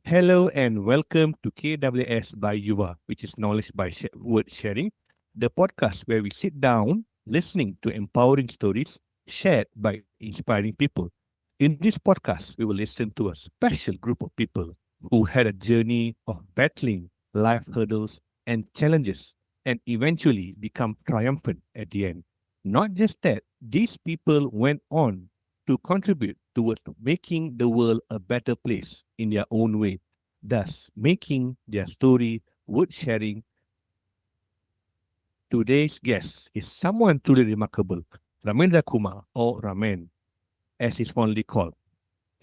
Hello and welcome to KWS by Yuva, which is knowledge by word sharing, the podcast where we sit down listening to empowering stories shared by inspiring people. In this podcast, we will listen to a special group of people who had a journey of battling life hurdles and challenges and eventually become triumphant at the end. Not just that, these people went on to contribute towards making the world a better place in their own way, thus making their story worth sharing. Today's guest is someone truly remarkable, Ramendra Kumar, or Ramen, as he's fondly called.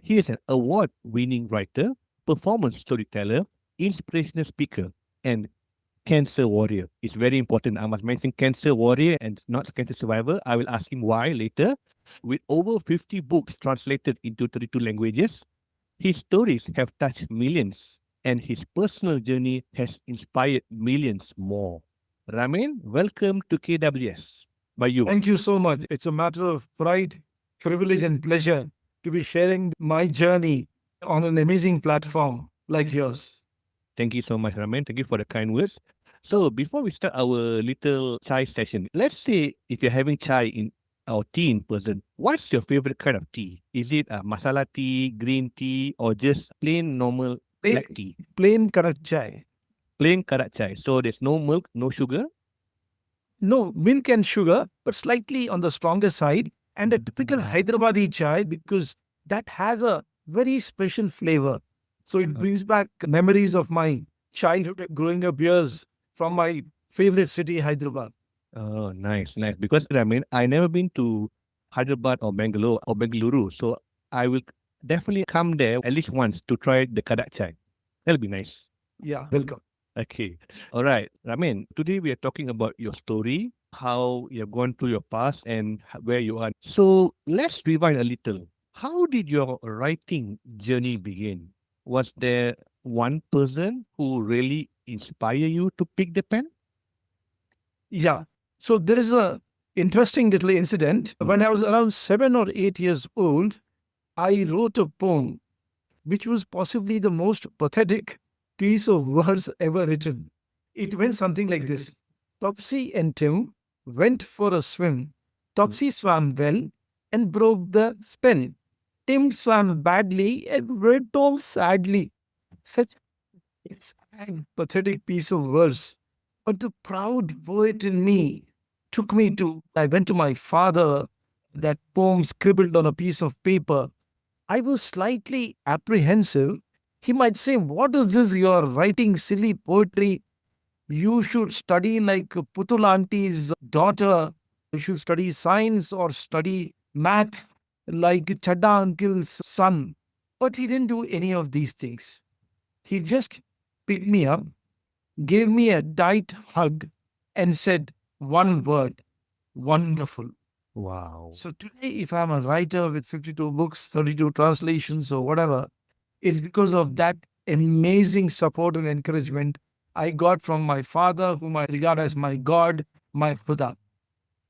He is an award-winning writer, performance storyteller, inspirational speaker, and cancer warrior. It's very important. I must mention cancer warrior and not cancer survivor. I will ask him why later. With over 50 books translated into 32 languages, his stories have touched millions and his personal journey has inspired millions more. Ramen, welcome to KWS by you. Thank you so much. It's a matter of pride, privilege, and pleasure to be sharing my journey on an amazing platform like yours. Thank you so much, Ramen. Thank you for the kind words. So, before we start our little chai session, let's say if you're having chai in our tea in person, what's your favorite kind of tea? Is it a masala tea, green tea, or just plain normal Plain, black tea? plain karak chai. Plain karak chai. So, there's no milk, no sugar. No milk and sugar, but slightly on the stronger side, and a typical Hyderabadi chai because that has a very special flavor. So it brings back memories of my childhood growing up years from my favorite city, Hyderabad. Oh, nice, nice. Because I never been to Hyderabad or Bangalore or Bengaluru, so I will definitely come there at least once to try the kadak chai. That'll be nice. Yeah, welcome. Okay. All right, Ramin. Today we are talking about your story, how you have gone through your past and where you are. So let's rewind a little. How did your writing journey begin? Was there one person who really inspired you to pick the pen? Yeah. So there is a interesting little incident. When I was around 7 or 8 years old, I wrote a poem which was possibly the most pathetic piece of verse ever written. It went something like this: Topsy and Tim went for a swim. Topsy swam well and broke the spin. Tim swam badly and went off sadly. Such a sad, pathetic piece of verse. But the proud poet in me took me to, I went to my father, that poem scribbled on a piece of paper. I was slightly apprehensive. He might say, "What is this? You're writing silly poetry. You should study like Putul Auntie's daughter. You should study science or study math like Chadda Uncle's son." But he didn't do any of these things. He just picked me up, gave me a tight hug, and said one word: wonderful. Wow. So today, if I'm a writer with 52 books, 32 translations, or whatever, it's because of that amazing support and encouragement I got from my father, whom I regard as my God, my Buddha.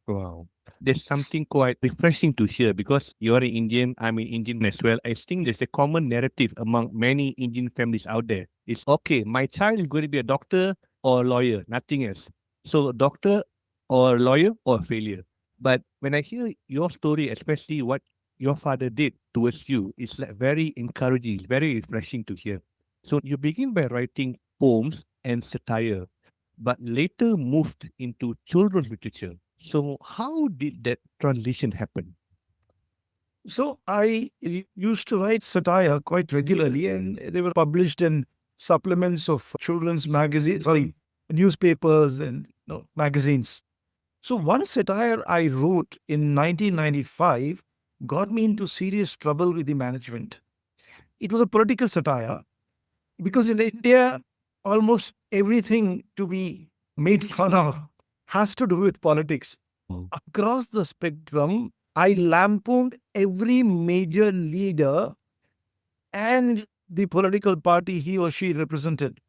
Wow. There's something quite refreshing to hear because you're an Indian, I'm an Indian as well. I think there's a common narrative among many Indian families out there. It's okay, my child is going to be a doctor or a lawyer, nothing else. So, doctor or lawyer or failure. But when I hear your story, especially what your father did towards you, it's like very encouraging, it's very refreshing to hear. So, you begin by writing poems and satire, but later moved into children's literature. So, how did that transition happen? So I used to write satire quite regularly, and they were published in supplements of children's magazines, sorry, newspapers and magazines. So one satire I wrote in 1995 got me into serious trouble with the management. It was a political satire because in India, almost everything to be made fun of has to do with politics. Across the spectrum, I lampooned every major leader and the political party he or she represented.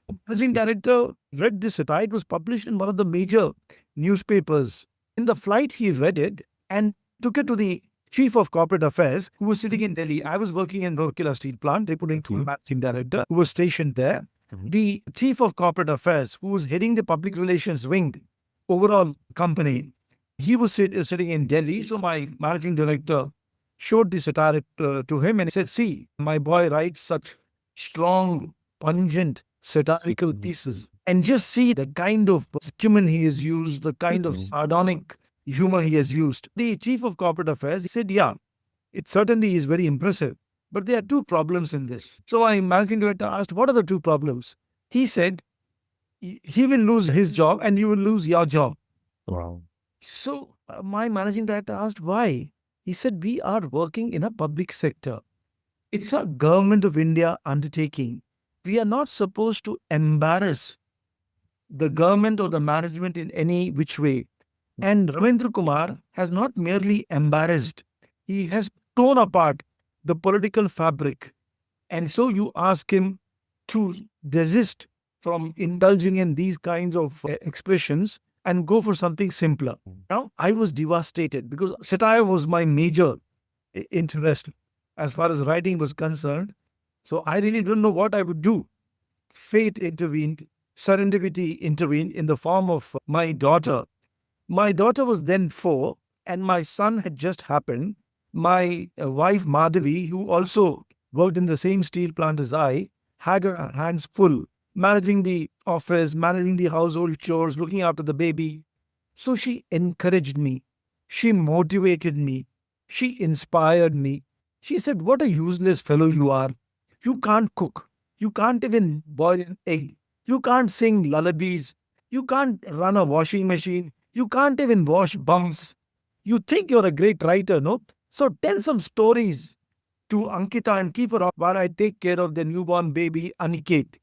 The managing director read this satire. It was published in one of the major newspapers. In the flight, he read it and took it to the chief of corporate affairs who was sitting in Delhi. I was working in Rourkela Steel Plant, reporting to the managing director who was stationed there. The chief of corporate affairs who was heading the public relations wing, overall company, he was sitting in Delhi. So my managing director showed the satire to him and said, see, my boy writes such strong, pungent, satirical pieces. And just see the kind of acumen he has used, the kind of sardonic humor he has used. The chief of corporate affairs said, yeah, it certainly is very impressive. But there are two problems in this. So my managing director asked, what are the two problems? He said, he will lose his job and you will lose your job. Wow. So my managing director asked, why? He said, we are working in a public sector. It's a government of India undertaking. We are not supposed to embarrass the government or the management in any which way. And Ramendra Kumar has not merely embarrassed, he has torn apart the political fabric. And so you ask him to desist from indulging in these kinds of expressions and go for something simpler. Now, I was devastated because satire was my major interest as far as writing was concerned. So I really don't know what I would do. Fate intervened, serendipity intervened in the form of my daughter. My daughter was then 4, and my son had just happened. My wife, Madhavi, who also worked in the same steel plant as I, had her hands full, managing the office, managing the household chores, looking after the baby. So she encouraged me. She motivated me. She inspired me. She said, what a useless fellow you are. You can't cook. You can't even boil an egg. You can't sing lullabies. You can't run a washing machine. You can't even wash bums. You think you're a great writer, no? So tell some stories to Ankita and keep her up while I take care of the newborn baby, Aniket.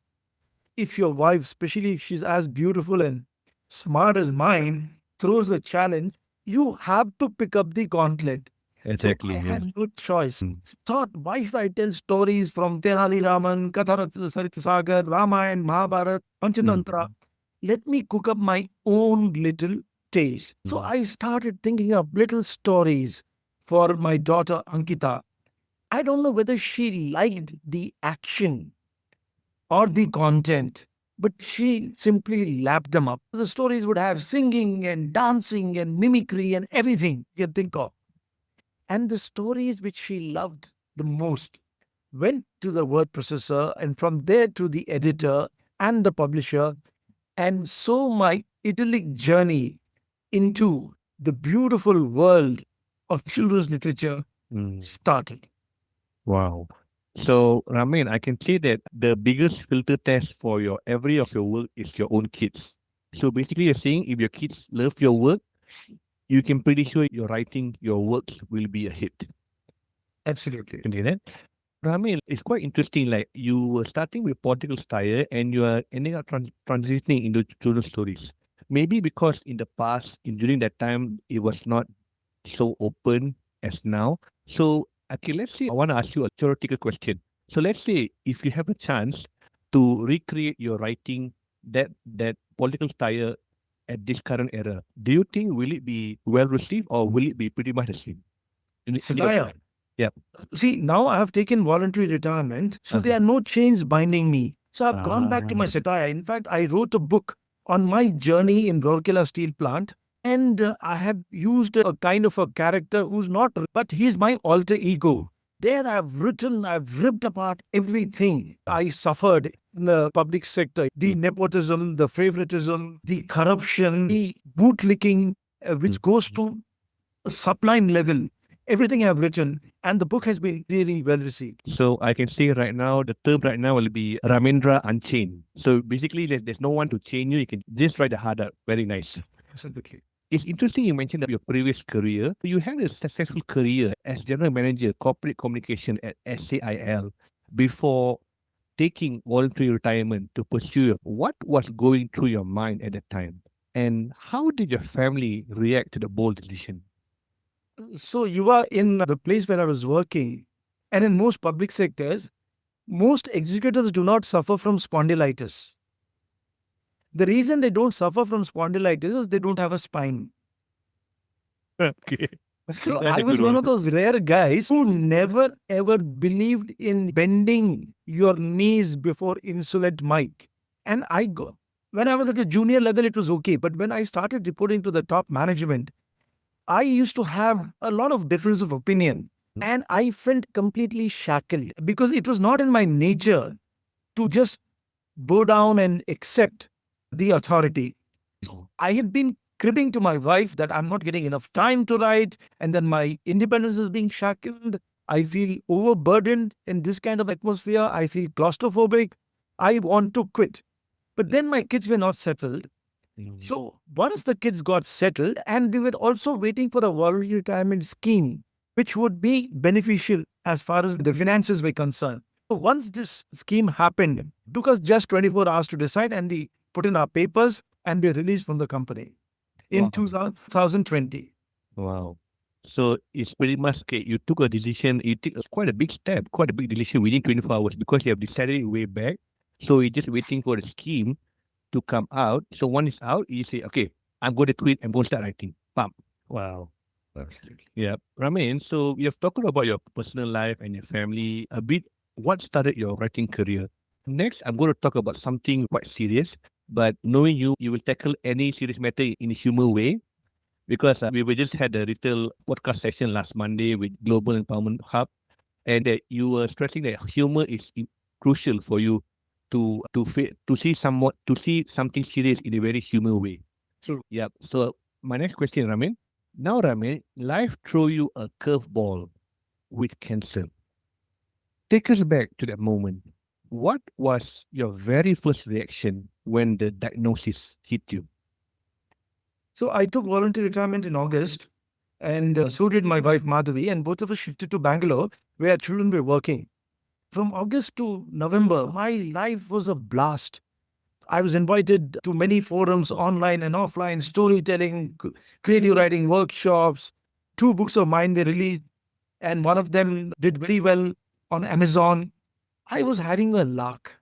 If your wife, especially if she's as beautiful and smart as mine, throws a challenge, you have to pick up the gauntlet. So I Exactly. Yeah. had no choice. Mm. Thought, why should I tell stories from Tenali Raman, Katharat Saritasagar, Ramayana, Mahabharat, Panchatantra? Let me cook up my own little tales. So I started thinking of little stories for my daughter Ankita. I don't know whether she liked the action or the content, but she simply lapped them up. The stories would have singing and dancing and mimicry and everything you can think of. And the stories which she loved the most went to the word processor and from there to the editor and the publisher. And so my idyllic journey into the beautiful world of children's literature Mm. started. Wow. So, Ramen, I can say that the biggest filter test for your every of your work is your own kids. So basically, you're saying if your kids love your work, you can pretty sure your writing, your works will be a hit. Absolutely. Can you hear that? Ramen, it's quite interesting. Like you were starting with political satire and you are ending up transitioning into children's stories. Maybe because in the past, during that time, it was not so open as now. So, okay, let's say I want to ask you a theoretical question. So, let's say if you have a chance to recreate your writing that political style at this current era, do you think will it be well received or will it be pretty much the same? In your Satire. yeah. See, now I have taken voluntary retirement, so there Uh-huh. are no chains binding me. So I've gone back to my Ah, satire. In fact, I wrote a book on my journey in Rourkela Steel Plant, and I have used a kind of a character who's not, but he's my alter ego. There I've ripped apart everything I suffered in the public sector, the nepotism, the favoritism, the corruption, the bootlicking, which goes to a sublime level. Everything I've written, and the book has been really well received. so I can say right now, the term right now will be Ramendra Unchained. So basically, there's no one to chain you. You can just write the hard out. Very nice. Absolutely. It's interesting you mentioned that your previous career. You had a successful career as general manager, corporate communication at SAIL before taking voluntary retirement to pursue. What was going through your mind at that time? And how did your family react to the bold decision? So you are in the place where I was working, and in most public sectors, most executives do not suffer from spondylitis. The reason they don't suffer from spondylitis is they don't have a spine. Okay. So That's I a was good one one. of those rare guys who never ever believed in bending your knees before insulate mic. And when I was at a junior level, it was okay. But when I started reporting to the top management, I used to have a lot of difference of opinion. And I felt completely shackled because it was not in my nature to just bow down and accept the authority. I had been cribbing to my wife that I'm not getting enough time to write, and then my independence is being shackled. I feel overburdened in this kind of atmosphere. I feel claustrophobic. I want to quit. But then my kids were not settled. Mm. So once the kids got settled, and we were also waiting for a voluntary retirement scheme, which would be beneficial as far as the finances were concerned. So once this scheme happened, it took us just 24 hours to decide, and we put in our papers and we released from the company in Wow. 2020. Wow. So it's pretty much okay. You took a decision. You took quite a big step, quite a big decision within 24 hours because you have decided it way back. So you're just waiting for the scheme to come out. So when it's out, you say, okay, I'm going to quit. I'm going to start writing. Bam. Wow. Absolutely. Yeah. Ramin, so we have talked about your personal life and your family a bit. What started your writing career? Next, I'm going to talk about something quite serious, but knowing you, you will tackle any serious matter in a humor way because we just had a little podcast session last Monday with Global Empowerment Hub, and that you were stressing that humor is crucial for you to see something serious in a very humor way. True. Yeah. So my next question, Ramin. Now, Ramin, life throw you a curveball with cancer. Take us back to that moment. What was your very first reaction when the diagnosis hit you? So I took voluntary retirement in August, and so did my wife Madhavi, and both of us shifted to Bangalore, where our children were working. From August to November, my life was a blast. I was invited to many forums, online and offline, storytelling, creative writing workshops. Two books of mine were released, and one of them did very well on Amazon. I was having a lark.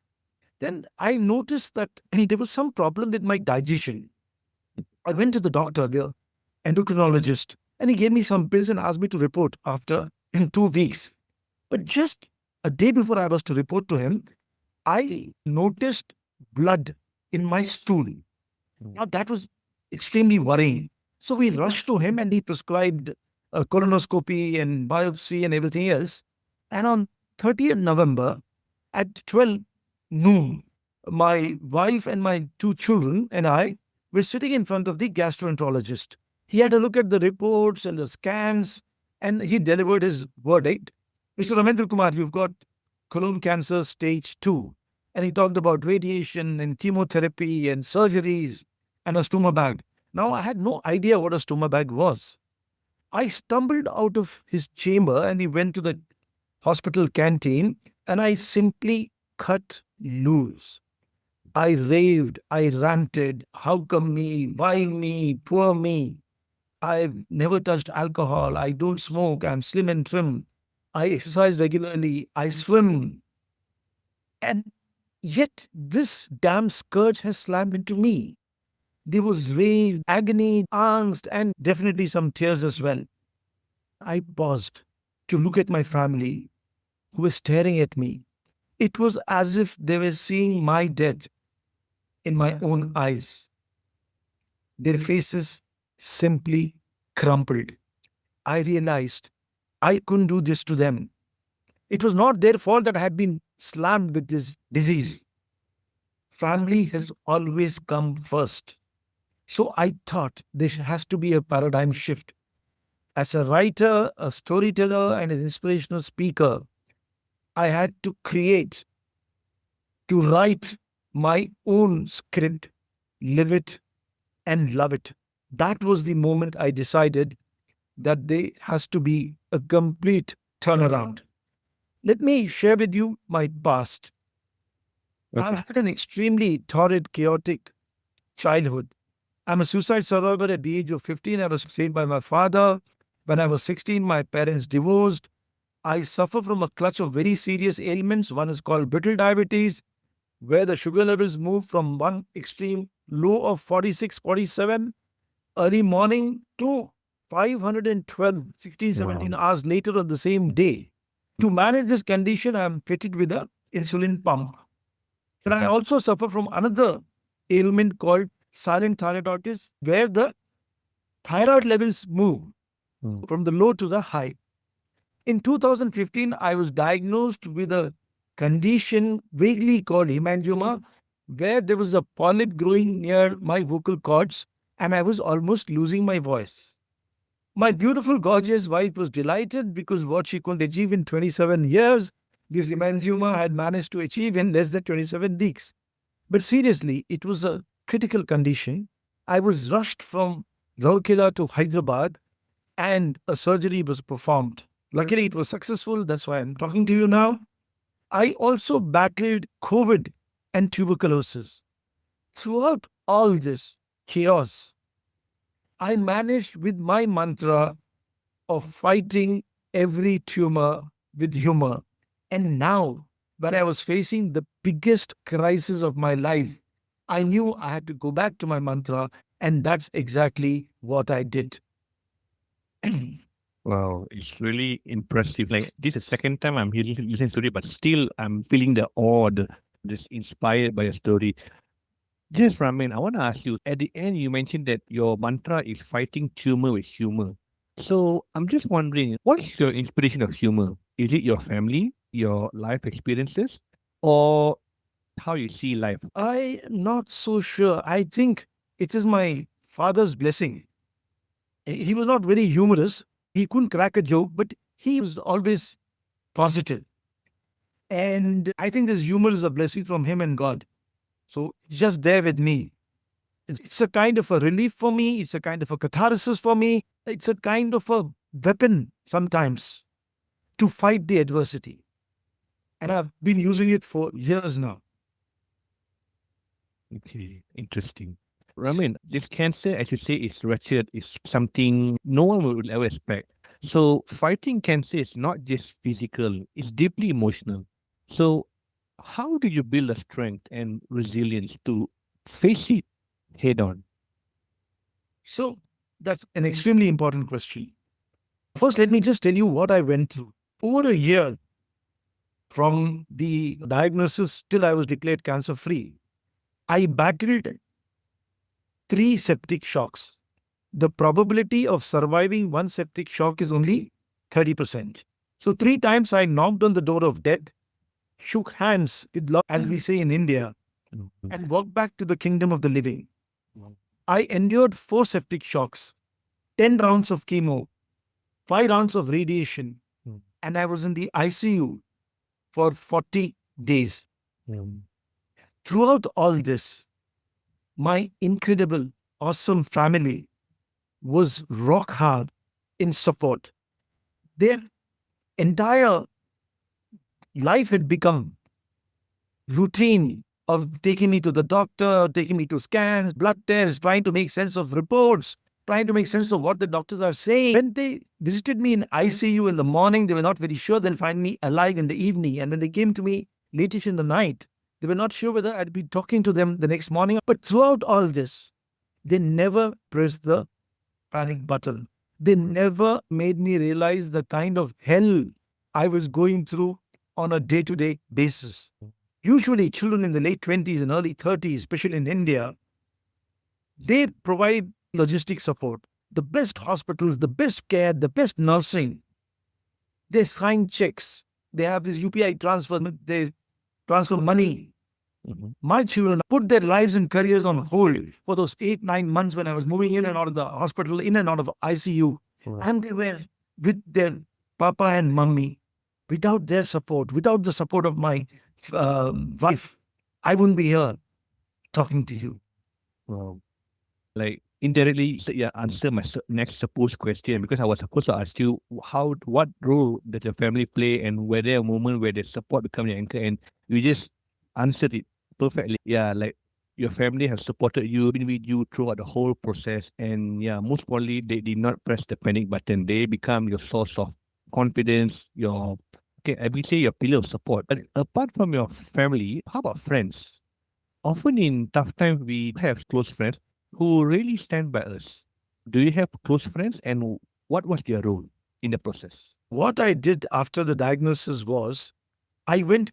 Then I noticed that there was some problem with my digestion. I went to the doctor, the endocrinologist, and he gave me some pills and asked me to report after 2 weeks. But just a day before I was to report to him, I noticed blood in my stool. Now that was extremely worrying. So we rushed to him and he prescribed a colonoscopy and biopsy and everything else. And on 30th November at 12 noon, my wife and my two children and I were sitting in front of the gastroenterologist. He had a look at the reports and the scans and he delivered his verdict. Mr. Ramendra Kumar, you've got colon cancer stage 2. And he talked about radiation and chemotherapy and surgeries and a stoma bag. Now, I had no idea what a stoma bag was. I stumbled out of his chamber and he went to the hospital canteen and I simply cut loose. I raved, I ranted, how come me, why me, poor me. I've never touched alcohol, I don't smoke, I'm slim and trim. I exercise regularly, I swim. And yet this damn scourge has slammed into me. There was rage, agony, angst, and definitely some tears as well. I paused to look at my family who were staring at me. It was as if they were seeing my death in my own eyes. Their faces simply crumpled. I realized I couldn't do this to them. It was not their fault that I had been slammed with this disease. Family has always come first. So I thought there has to be a paradigm shift. As a writer, a storyteller, and an inspirational speaker, I had to write my own script, live it, and love it. That was the moment I decided that there has to be a complete turnaround. Let me share with you my past. Okay. I've had an extremely torrid, chaotic childhood. I'm a suicide survivor at the age of 15. I was saved by my father. When I was 16, my parents divorced. I suffer from a clutch of very serious ailments. One is called brittle diabetes, where the sugar levels move from one extreme low of 46, 47 early morning to 512, 16, 17 Wow. hours later on the same day. To manage this condition, I'm fitted with a insulin pump. But I also suffer from another ailment called silent thyroiditis, where the thyroid levels move Mm. from the low to the high. In 2015, I was diagnosed with a condition vaguely called hemangioma, where there was a polyp growing near my vocal cords and I was almost losing my voice. My beautiful, gorgeous wife was delighted because what she could achieve in 27 years, this hemangioma had managed to achieve in less than 27 weeks. But seriously, it was a critical condition. I was rushed from Rourkela to Hyderabad and a surgery was performed. Luckily, it was successful. That's why I'm talking to you now. I also battled COVID and tuberculosis. Throughout all this chaos, I managed with my mantra of fighting every tumor with humor. And now, when I was facing the biggest crisis of my life, I knew I had to go back to my mantra, and that's exactly what I did. Wow, it's really impressive. Like this is the second time I'm hearing listening story, but still I'm feeling the awe, just inspired by your story. Just Ramen, I want to ask you. At the end, you mentioned that your mantra is fighting tumor with humor. So I'm just wondering, what's your inspiration of humor? Is it your family, your life experiences, or how you see life? I'm not so sure. I think it is my father's blessing. He was not very humorous. He couldn't crack a joke, but he was always positive. And I think this humor is a blessing from him and God. So it's just there with me. It's a kind of a relief for me. It's a kind of a catharsis for me. It's a kind of a weapon sometimes to fight the adversity. And I've been using it for years now. Okay, interesting. Ramin, this cancer, as you say, is wretched, is something no one would ever expect. So fighting cancer is not just physical, it's deeply emotional. So how do you build the strength and resilience to face it head on? So that's an extremely important question. First, let me just tell you what I went through. Over a year from the diagnosis till I was declared cancer free, I battled three septic shocks. The probability of surviving one septic shock is only 30%. So, three times I knocked on the door of death, shook hands with love, as we say in India, Mhm. and walked back to the kingdom of the living. Wow. I endured four septic shocks, 10 rounds of chemo, 5 rounds of radiation, Mm. and I was in the ICU for 40 days. Mm. Throughout all this, my incredible, awesome family was rock hard in support. Their entire life had become routine of taking me to the doctor, taking me to scans, blood tests, trying to make sense of reports, trying to make sense of what the doctors are saying. When they visited me in ICU in the morning, they were not very sure they'll find me alive in the evening. And when they came to me latish in the night, they were not sure whether I'd be talking to them the next morning. But throughout all this, they never pressed the panic button. They never made me realize the kind of hell I was going through on a day to day basis. Usually, children in the late 20s and early 30s, especially in India, they provide logistic support. The best hospitals, the best care, the best nursing. They sign checks. They have this UPI transfer. They transfer money. Mhm. My children put their lives and careers on hold for those 8, 9 months when I was moving in and out of the hospital, in and out of ICU. Wow. And they were with their papa and mummy. Without their support, without the support of my wife, I wouldn't be here talking to you. Wow. Like indirectly, yeah, answer my next supposed question because I was supposed to ask you what role does your family play, and were there a moment where the support become your anchor, and you just answered it perfectly. Yeah, like your family have supported you, been with you throughout the whole process, and yeah, most probably they did not press the panic button. They become your source of confidence, your okay, I will say your pillar of support. But apart from your family, how about friends? Often in tough times, we have close friends who really stand by us. Do you have close friends, and What was your role in the process? What I did after the diagnosis was I went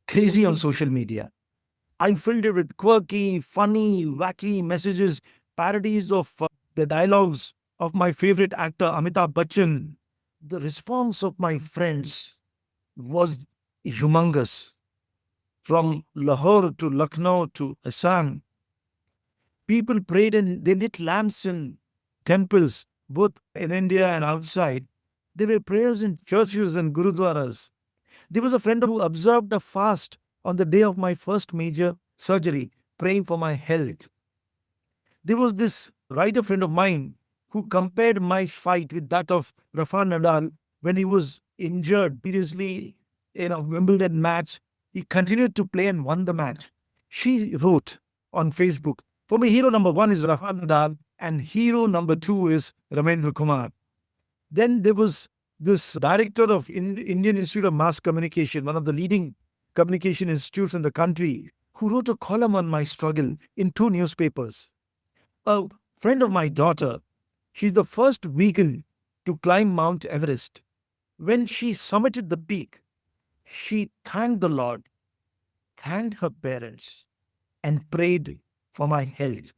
crazy on social media. I filled it with quirky, funny, wacky messages, parodies of the dialogues of my favorite actor, Amitabh Bachchan. The response of my friends was humongous. From Lahore to Lucknow to Assam, people prayed and they lit lamps in temples, both in India and outside. There were prayers in churches and gurudwaras. There was a friend who observed a fast on the day of my first major surgery, praying for my health. There was this writer friend of mine who compared my fight with that of Rafa Nadal when he was injured seriously in a Wimbledon match. He continued to play and won the match. She wrote on Facebook, for me, hero number one is Rafa Nadal, and hero number two is Ramendra Kumar. Then there was this director of Indian Institute of Mass Communication, one of the leading communication institutes in the country, who wrote a column on my struggle in two newspapers. A friend of my daughter, she's the first vegan to climb Mount Everest. When she summited the peak, she thanked the Lord, thanked her parents, and prayed for my health.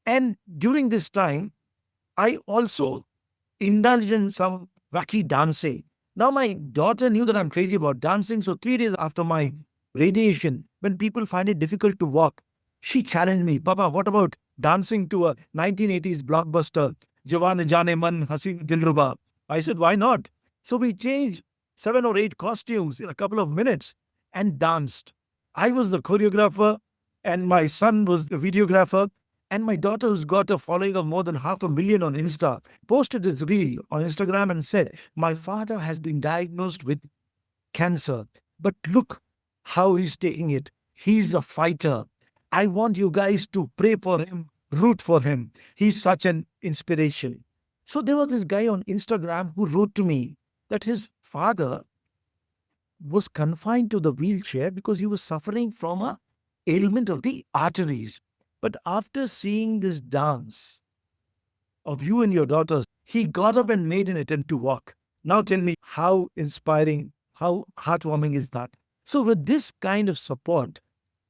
And during this time, I also indulged in some wacky dancing. Now, my daughter knew that I'm crazy about dancing, so 3 days after my radiation, when people find it difficult to walk, she challenged me, Papa, what about dancing to a 1980s blockbuster, Jawan Jane Man Hasin Dilruba? I said, why not? So we changed 7 or 8 costumes in a couple of minutes and danced. I was the choreographer, and my son was the videographer. And my daughter, who's got a following of more than 500,000 on Insta, posted this reel on Instagram and said, my father has been diagnosed with cancer, but look how he's taking it. He's a fighter. I want you guys to pray for him, root for him. He's such an inspiration. So there was this guy on Instagram who wrote to me that his father was confined to the wheelchair because he was suffering from a ailment of the arteries. But after seeing this dance of you and your daughters, he got up and made an attempt to walk. Now tell me how inspiring, how heartwarming is that? So, with this kind of support,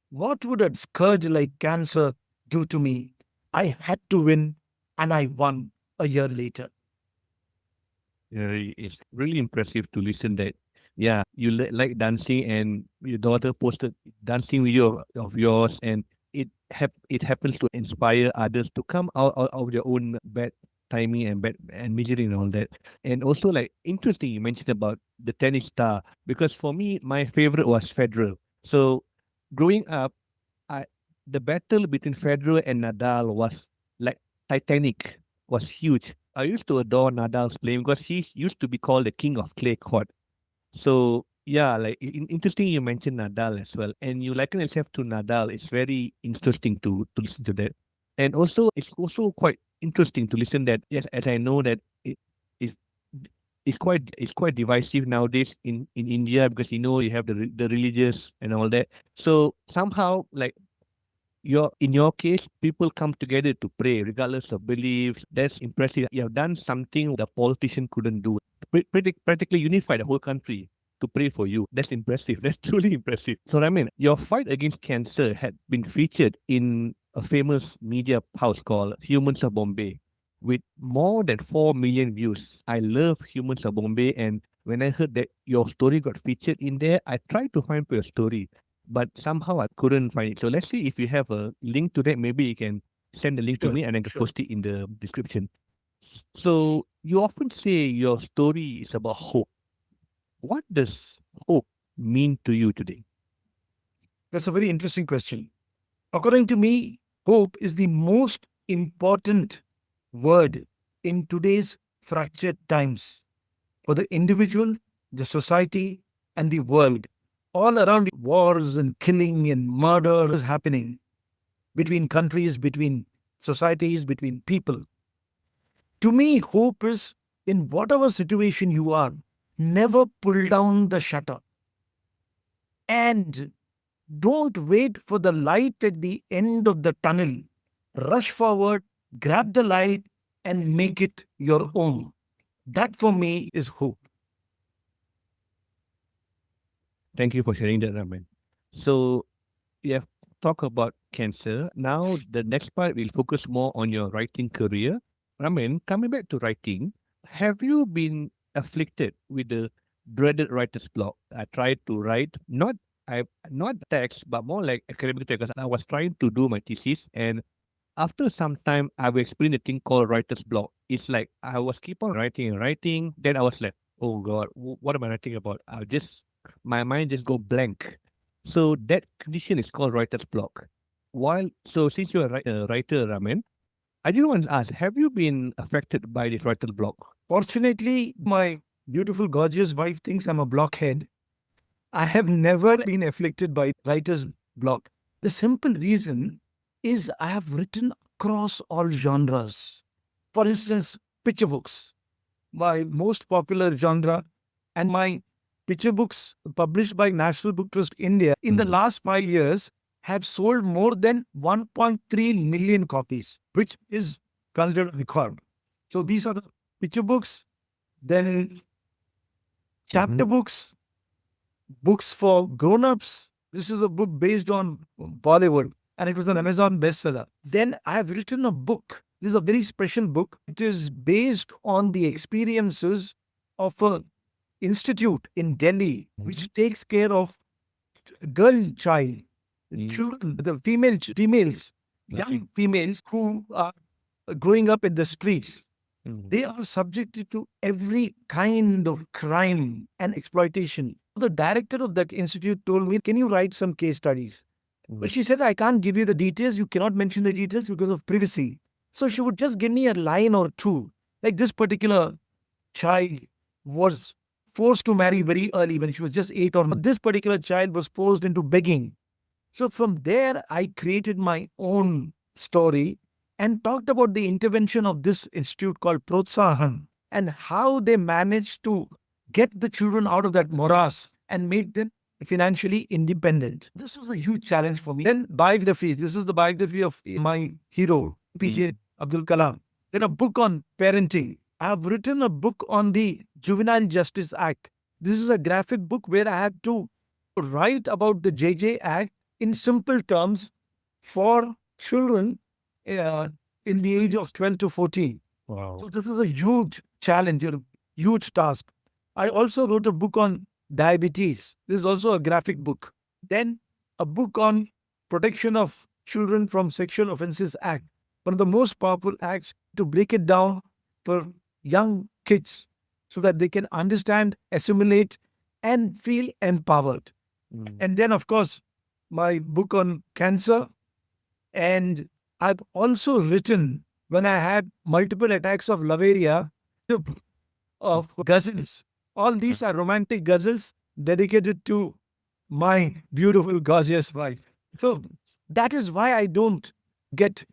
what would a scourge like cancer do to me? I had to win, and I won a year later. It's really impressive to listen that, yeah, you like dancing and your daughter posted dancing video of yours, and it happens to inspire others to come out of their own bad timing and bad and misery and all that. And also, like, interesting you mentioned about the tennis star, because for me my favorite was Federer. So growing up, I the battle between Federer and Nadal was like Titanic, was huge. I used to adore Nadal's playing because he used to be called the king of clay court. So yeah, like interesting you mentioned Nadal as well, and you liken yourself to Nadal. It's very interesting to listen to that, and also it's also quite interesting to listen that, yes, as I know that is it's quite divisive nowadays in India, because you have the religious and all that. So somehow, like, in your case, people come together to pray regardless of beliefs. That's impressive. You have done something the politician couldn't do. Practically unify the whole country to pray for you. That's impressive. That's truly impressive. So I mean, your fight against cancer had been featured in a famous media house called Humans of Bombay with more than 4 million views. I love Humans of Bombay, and when I heard that your story got featured in there, I tried to find your story, but somehow I couldn't find it. So let's see if you have a link to that. Maybe you can send the link to Sure, me and I can sure. post it in the description. So you often say your story is about hope. What does hope mean to you today? That's a very interesting question. According to me, hope is the most important word in today's fractured times for the individual, the society, and the world. All around wars and killing and murder is happening between countries, between societies, between people. To me, hope is in whatever situation you are, never pull down the shutter and don't wait for the light at the end of the tunnel. Rush forward, grab the light, and make it your own. That for me is hope. Thank you for sharing that, Raman. So we have talked about cancer. Now the next part will focus more on your writing career. Raman, coming back to writing, have you been afflicted with the dreaded writer's block? I tried to write not text but more like academic text because I was trying to do my thesis, and after some time I will explain the thing called writer's block. It's like I was keep on writing and writing, then I was like, oh God, what am I writing about? I just my mind just go blank. So that condition is called writer's block. Since you're a writer, Ramen, I just want to ask, have you been affected by this writer's block? Fortunately, my beautiful, gorgeous wife thinks I'm a blockhead. I have never been afflicted by writer's block. The simple reason is I have written across all genres. For instance, picture books, my most popular genre, and my picture books published by National Book Trust India in the last 5 years have sold more than 1.3 million copies, which is considered a record. So these are the picture books, then chapter books, books for grown-ups. This is a book based on Bollywood, and it was an Amazon bestseller. Then I have written a book. This is a very special book. It is based on the experiences of a institute in Delhi, which takes care of girl child, children, the females, young females who are growing up in the streets. They are subjected to every kind of crime and exploitation. The director of that institute told me, can you write some case studies? But she said, I can't give you the details. You cannot mention the details because of privacy. So she would just give me a line or two. Like this particular child was forced to marry very early when she was just 8 or 9. This particular child was forced into begging. So from there, I created my own story and talked about the intervention of this institute called Protsahan and how they managed to get the children out of that morass and make them financially independent. This was a huge challenge for me. Then biographies. This is the biography of my hero, PJ Abdul Kalam. Then a book on parenting. I have written a book on the Juvenile Justice Act. This is a graphic book where I had to write about the JJ Act in simple terms for children in the age of 12 to 14. Wow. So this was a huge challenge, a huge task. I also wrote a book on diabetes. This is also a graphic book. Then a book on protection of children from sexual offences act. One of the most powerful acts to break it down for young kids so that they can understand, assimilate, and feel empowered. And then, of course, my book on cancer. And I've also written, when I had multiple attacks of lavaria, of ghazals. All these are romantic ghazals dedicated to my beautiful, gorgeous wife. So that is why I don't get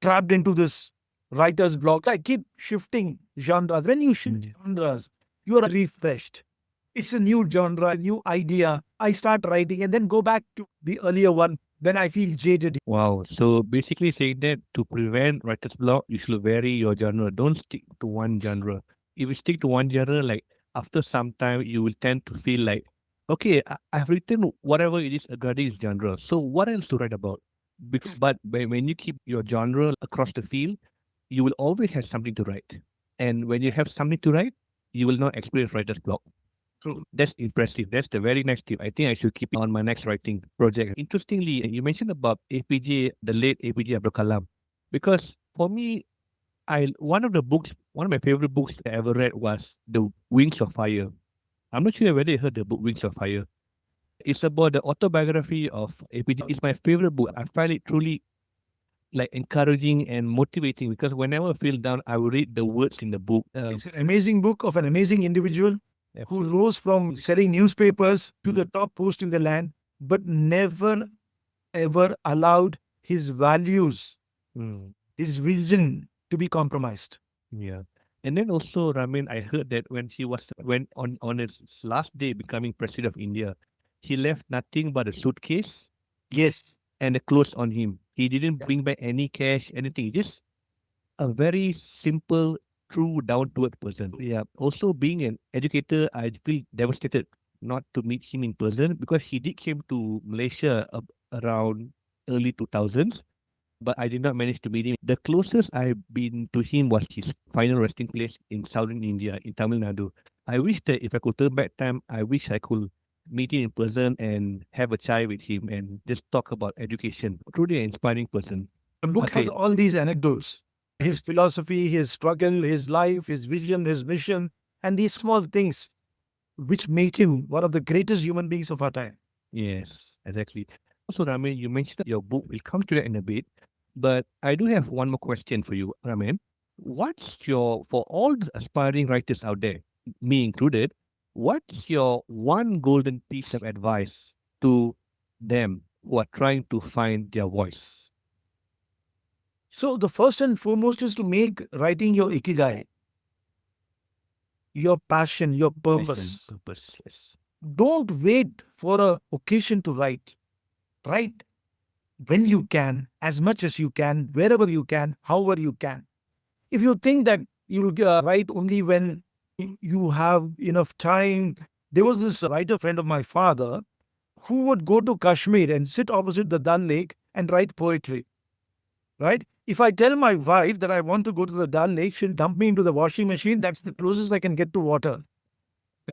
trapped into this writer's block. I keep shifting genres. When you shift genres, you are refreshed. It's a new genre, a new idea. I start writing and then go back to the earlier one when I feel jaded. Wow. So basically saying that to prevent writer's block, you should vary your genre. Don't stick to one genre. If you stick to one genre, like after some time, you will tend to feel like, okay, I've written whatever it is regarding this genre. So what else to write about? But when you keep your genre across the field, you will always have something to write. And when you have something to write, you will not experience writer's block. So that's impressive. That's the very next tip. I think I should keep it on my next writing project. Interestingly, you mentioned about APJ, the late APJ Abdul Kalam, because for me, one of my favorite books I ever read was The Wings of Fire. I'm not sure whether you heard the book Wings of Fire. It's about the autobiography of APJ. It's my favorite book. I find it truly like encouraging and motivating because whenever I feel down, I will read the words in the book. It's an amazing book of an amazing individual Yep. who rose from selling newspapers to the top post in the land, but never ever allowed his values, Mm, his vision to be compromised. yeah. And then also, Ramin, I heard that when on his last day becoming president of India, he left nothing but a suitcase Yes. and the clothes on him. He didn't Yeah. bring back any cash, anything. Just a very simple, true, down-to-earth person. Yeah. Also, being an educator, I feel devastated not to meet him in person because he did came to Malaysia around early 2000s, but I did not manage to meet him. The closest I've been to him was his final resting place in southern India, in Tamil Nadu. I wish that if I could turn back time, I wish I could meet him in person and have a chai with him and just talk about education. Truly an inspiring person. The book has Okay. all these anecdotes, his philosophy, his struggle, his life, his vision, his mission, and these small things which make him one of the greatest human beings of our time. Yes, exactly. Also, Ramen, you mentioned your book. We'll come to that in a bit. But I do have one more question for you, Ramen. What's your, for all the aspiring writers out there, me included, what's your one golden piece of advice to them who are trying to find their voice? So the first and foremost is to make writing your ikigai, your passion, your Passion, purpose. purpose, yes. Don't wait for a occasion to write. Write when you can, as much as you can, wherever you can, however you can. If you think that you'll write only when you have enough time, there was this writer friend of my father who would go to Kashmir and sit opposite the Dal Lake and write poetry. Right? If I tell my wife that I want to go to the Dal Lake, she'll dump me into the washing machine. That's the closest I can get to water.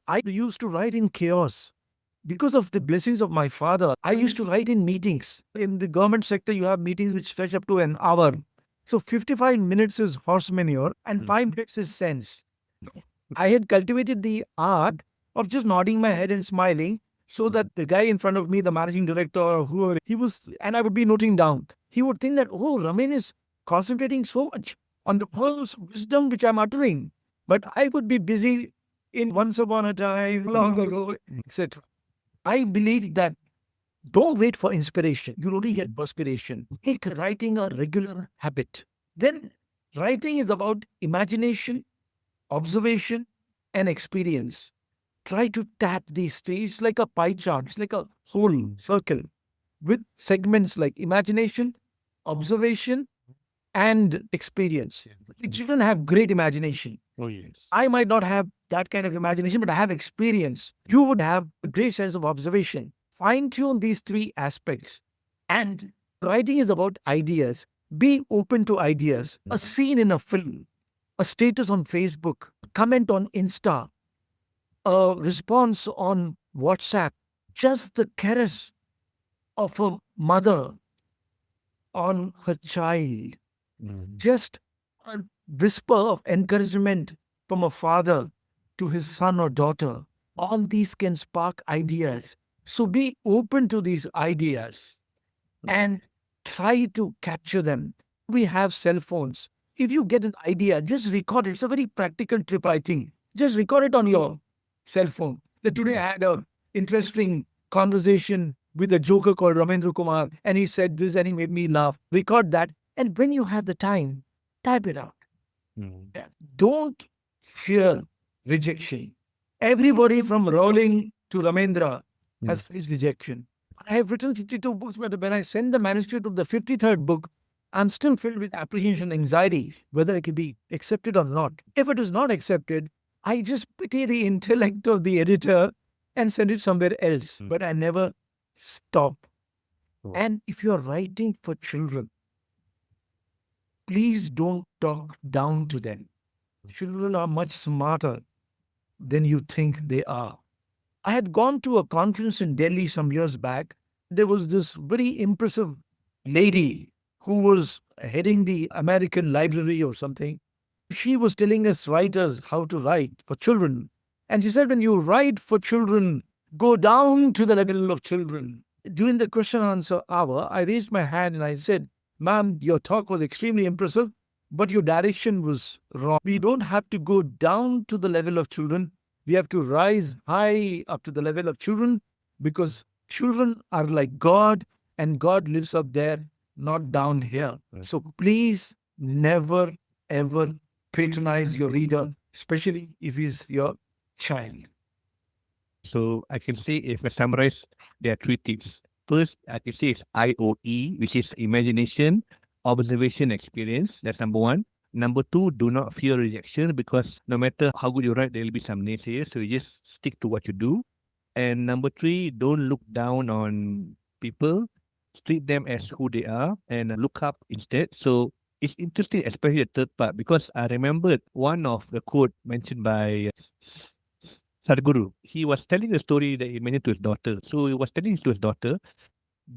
I used to write in chaos. Because of the blessings of my father, I used to write in meetings. In the government sector, you have meetings which stretch up to an hour. So 55 minutes is horse manure and 5 minutes is sense. I had cultivated the art of just nodding my head and smiling so that the guy in front of me, the managing director or whoever, he was, and I would be noting down. He would think that, oh, Ramen is concentrating so much on the pearls of wisdom which I'm uttering. But I would be busy in once upon a time, long ago, etc. I believe that don't wait for inspiration. You'll only get perspiration. Make writing a regular habit. Then writing is about imagination, observation, and experience. Try to tap these three. It's like a pie chart. It's like a whole circle with segments like imagination, observation, and experience. Children have great imagination. Oh, yes. I might not have that kind of imagination, but I have experience. You would have a great sense of observation. Fine tune these three aspects. And writing is about ideas. Be open to ideas. A scene in a film, a status on Facebook, a comment on Insta, a response on WhatsApp, just the caress of a mother on her child, just a whisper of encouragement from a father to his son or daughter. All these can spark ideas. So be open to these ideas and try to capture them. We have cell phones. If you get an idea, just record it. It's a very practical trip, I think. Just record it on your cell phone. That today I had a interesting conversation with a joker called Ramendra Kumar, and he said this and he made me laugh. Record that, and when you have the time, type it out. Yeah. Don't fear rejection. Everybody from Rowling to Ramendra has faced rejection. I have written 52 books, but when I send the manuscript of the 53rd book, I'm still filled with apprehension, anxiety, whether it can be accepted or not. If it is not accepted, I just pity the intellect of the editor and send it somewhere else. But I never stop. And if you're writing for children, please don't talk down to them. Children are much smarter than you think they are. I had gone to a conference in Delhi some years back. There was this very impressive lady who was heading the American Library or something. She was telling us writers how to write for children. And she said, when you write for children, go down to the level of children. During the question and answer hour, I raised my hand and I said, ma'am, your talk was extremely impressive, but your direction was wrong. We don't have to go down to the level of children. We have to rise high up to the level of children because children are like God and God lives up there, not down here. So please never, ever patronize your reader, especially if he's your child. So I can say, if I summarize, there are three tips. First, I can say it's IOE, which is imagination, observation, experience. That's number one. Number two, do not fear rejection because no matter how good you write, there will be some naysayers. So you just stick to what you do. And number three, don't look down on people. Treat them as who they are and look up instead. So it's interesting, especially the third part, because I remembered one of the quote mentioned by Sadhguru. He was telling a story that he mentioned to his daughter. So he was telling to his daughter,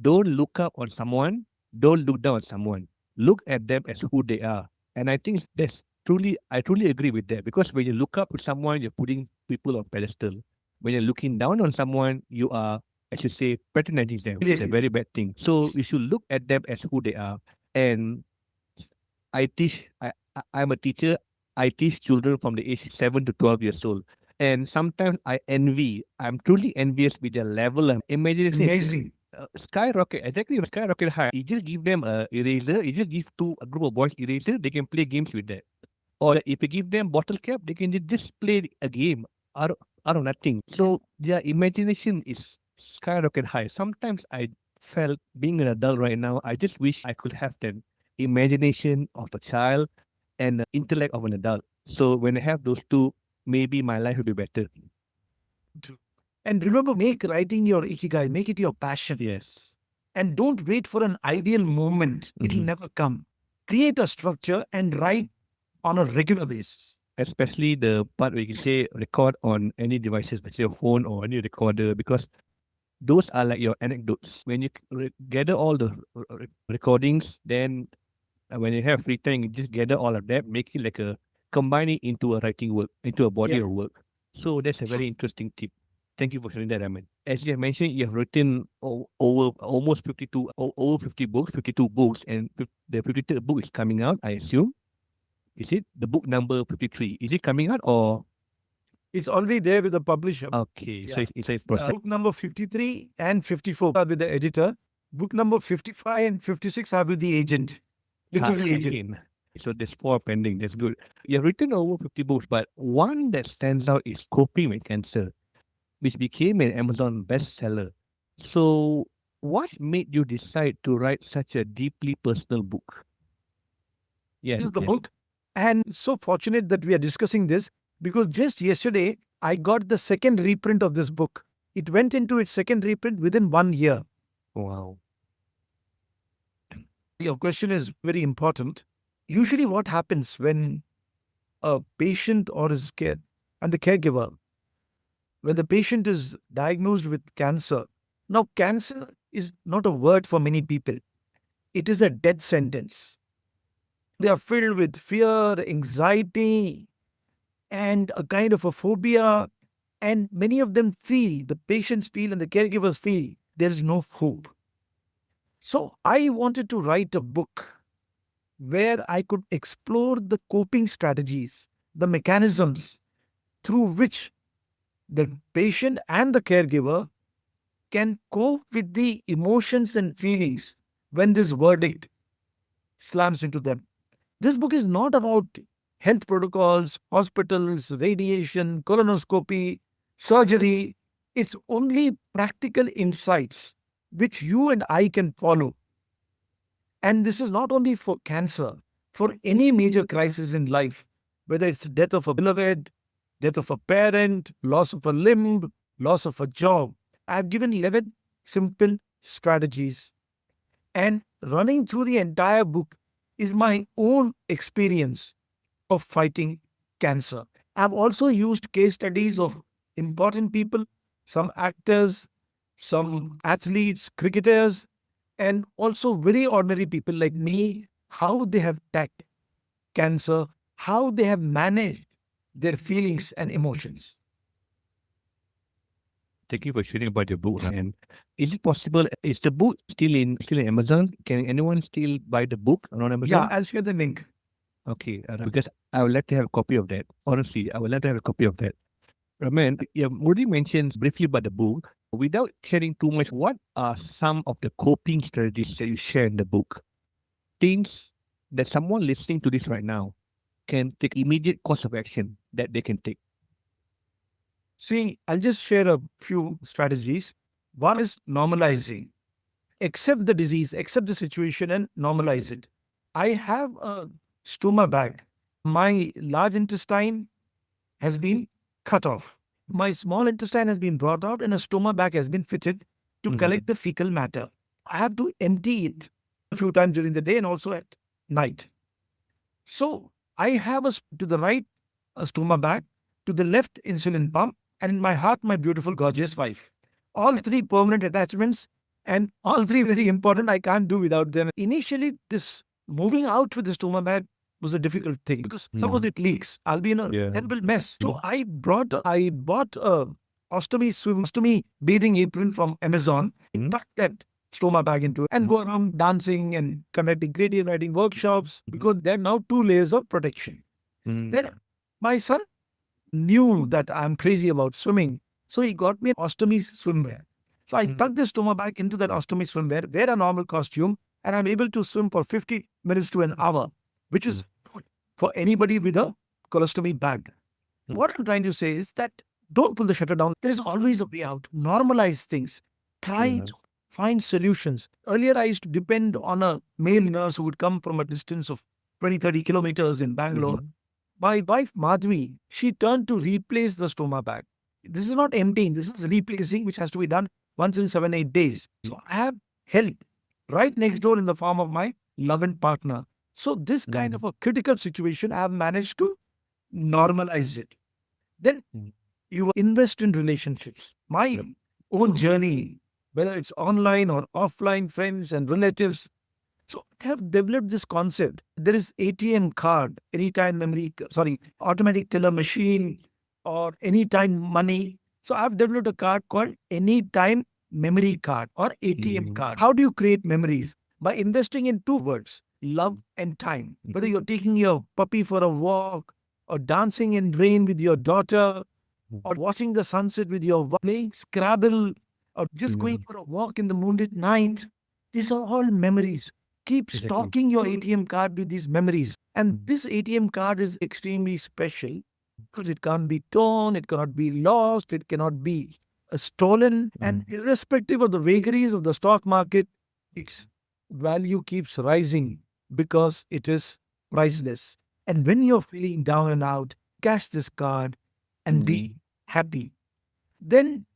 don't look up on someone, don't look down on someone. Look at them as who they are. And I think that's truly, I truly agree with that because when you look up to someone, you're putting people on pedestal. When you're looking down on someone, you are, I should say, patronizing them. It's a very bad thing. So you should look at them as who they are. And I teach, I'm a teacher. I teach children from the age 7 to 12 years old. And sometimes I envy, I'm truly envious with their level of imagination. Amazing. Skyrocket, exactly, skyrocket high. You just give them a eraser, you just give a group of boys eraser, they can play games with that. Or if you give them bottle cap, they can just play a game out of nothing. So their imagination is skyrocket high. Sometimes I felt being an adult right now, I just wish I could have the imagination of a child and the intellect of an adult. So when I have those two, maybe my life will be better. And remember, make writing your ikigai, make it your passion. Yes. And don't wait for an ideal moment. It'll never come. Create a structure and write on a regular basis. Especially the part where you can say record on any devices, let's say a phone or any recorder, because those are like your anecdotes. When you gather all the recordings, then when you have free time, you just gather all of that, make it like combine it into a writing work, into a body of work. So that's a very interesting tip. Thank you for sharing that, Ramen. As you have mentioned, you have written over almost 52, over 50 books, 52 books, and the 53rd book is coming out, I assume. Is it the book number 53? Is it coming out or? It's already there with the publisher. Okay, so it's process. Book number 53 and 54 are with the editor. Book number 55 and 56 are with the agent. Literally agent. Again. So there's 4 pending. That's good. You've written over 50 books, but one that stands out is Coping with Cancer, which became an Amazon bestseller. So what made you decide to write such a deeply personal book? Yes, This is the book. And so fortunate that we are discussing this because just yesterday I got the second reprint of this book. It went into its second reprint within 1 year. Wow. Your question is very important. Usually, what happens when a patient or his care and the caregiver, when the patient is diagnosed with cancer, now cancer is not a word for many people. It is a death sentence. They are filled with fear, anxiety, and a kind of a phobia. And many of them feel, the patients feel, and the caregivers feel, there is no hope. So I wanted to write a book where I could explore the coping strategies, the mechanisms through which the patient and the caregiver can cope with the emotions and feelings when this verdict slams into them. This book is not about health protocols, hospitals, radiation, colonoscopy, surgery. It's only practical insights which you and I can follow. And this is not only for cancer, for any major crisis in life, whether it's death of a beloved, death of a parent, loss of a limb, loss of a job. I've given 11 simple strategies. And running through the entire book is my own experience of fighting cancer. I've also used case studies of important people, some actors, some athletes, cricketers, and also very ordinary people like me, how they have tackled cancer, how they have managed their feelings and emotions. Thank you for sharing about your book. And is it possible? Is the book still in Amazon? Can anyone still buy the book on Amazon? Yeah, I'll share the link. Okay, because I would like to have a copy of that. Honestly, I would like to have a copy of that. Raman, you have already mentioned briefly about the book. Without sharing too much, what are some of the coping strategies that you share in the book? Things that someone listening to this right now can take immediate course of action that they can take. See, I'll just share a few strategies. One is normalizing. Accept the disease, accept the situation, and normalize it. I have a stoma bag. My large intestine has been cut off. My small intestine has been brought out and a stoma bag has been fitted to collect the fecal matter. I have to empty it a few times during the day and also at night. So I have to the right a stoma bag, to the left insulin pump, and in my heart my beautiful gorgeous wife. All three permanent attachments and all three very important. I can't do without them. Initially, this moving out with the stoma bag was a difficult thing because suppose it leaks, I'll be in a terrible mess. So I bought a ostomy bathing apron from Amazon. I tucked that stoma bag into it and go around dancing and conducting creative writing workshops because there are now two layers of protection. Then my son knew that I'm crazy about swimming, so he got me an ostomy swimwear. So I tucked the stoma bag into that ostomy swimwear, wear a normal costume, and I'm able to swim for 50 minutes to an hour, which is good for anybody with a colostomy bag. What I'm trying to say is that don't pull the shutter down. There is always a way out. Normalize things. Try to find solutions. Earlier, I used to depend on a male nurse who would come from a distance of 20, 30 kilometers in Bangalore. My wife, Madhvi, she turned to replace the stoma bag. This is not emptying, this is replacing, which has to be done once in 7, 8 days. So I have help right next door in the form of my loving partner. So this kind of a critical situation, I have managed to normalize it. Then you invest in relationships. My own journey, whether it's online or offline, friends and relatives. So I have developed this concept. There is ATM card, anytime memory, automatic teller machine or anytime money. So I've developed a card called anytime memory card or ATM card. How do you create memories? By investing in two words, love and time. Whether you're taking your puppy for a walk or dancing in rain with your daughter or watching the sunset with your wife, playing Scrabble or just going for a walk in the moonlit night. These are all memories. Keep stocking your ATM card with these memories. And this ATM card is extremely special because it can't be torn, it cannot be lost, it cannot be stolen. And irrespective of the vagaries of the stock market, its value keeps rising because it is priceless. And when you're feeling down and out, cash this card and be happy. Then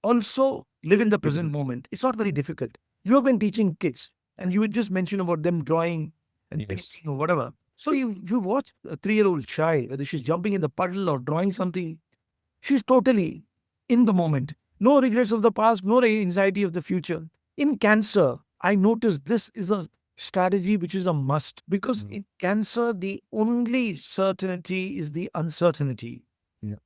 also live in the present moment. It's not very difficult. You have been teaching kids and you would just mention about them drawing and painting or whatever. So you watch a 3-year-old child, whether she's jumping in the puddle or drawing something, she's totally in the moment. No regrets of the past, no anxiety of the future. In cancer, I noticed this is a strategy which is a must because in cancer, the only certainty is the uncertainty.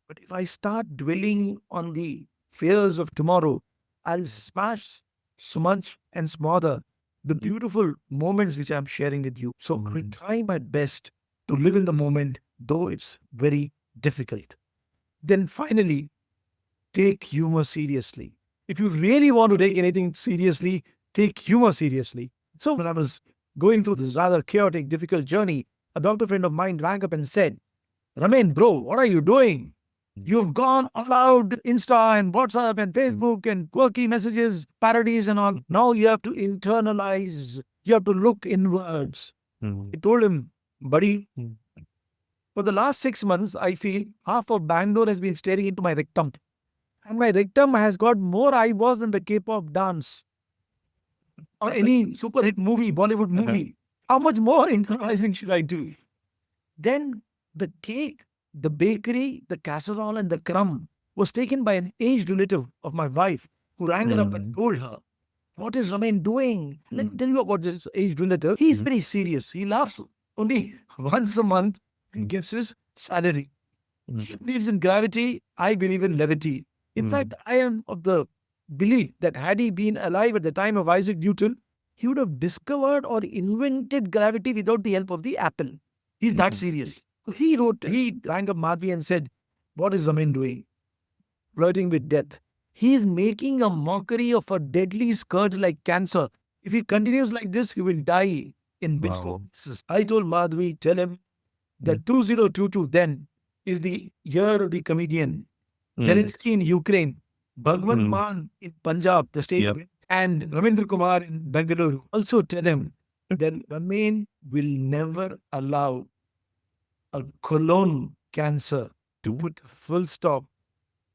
But if I start dwelling on the fears of tomorrow, I'll smash, smudge, and smother the beautiful moments which I'm sharing with you. So I try my best to live in the moment, though it's very difficult. Then finally, take humor seriously. If you really want to take anything seriously, take humor seriously. So when I was going through this rather chaotic, difficult journey, a doctor friend of mine rang up and said, Ramen, bro, what are you doing? You've gone allowed Insta and WhatsApp and Facebook and quirky messages, parodies and all. Now you have to internalize. You have to look inwards. I told him, buddy, for the last 6 months, I feel half of Bangalore has been staring into my rectum. And my rectum has got more eyeballs than the K-pop dance or any super hit movie, Bollywood movie. How much more internalizing should I do? Then the cake, the bakery, the casserole, and the crumb was taken by an aged relative of my wife who rang her up and told her, what is Ramen doing? Let me tell you about this aged relative. He's very serious. He laughs only once a month and gives his salary. He believes in gravity. I believe in levity. In fact, I am of the belief that had he been alive at the time of Isaac Newton, he would have discovered or invented gravity without the help of the apple. He's that serious. He rang up Madhvi and said, what is Ramen doing? Flirting with death. He is making a mockery of a deadly scourge like cancer. If he continues like this, he will die in Bitcoin. I told Madhvi, tell him that 2022 then is the year of the comedian. Zelensky in Ukraine, Bhagwan Maan in Punjab, the state, and Ramendra Kumar in Bengaluru. Also tell him then Ramen will never allow a colon cancer to put a full stop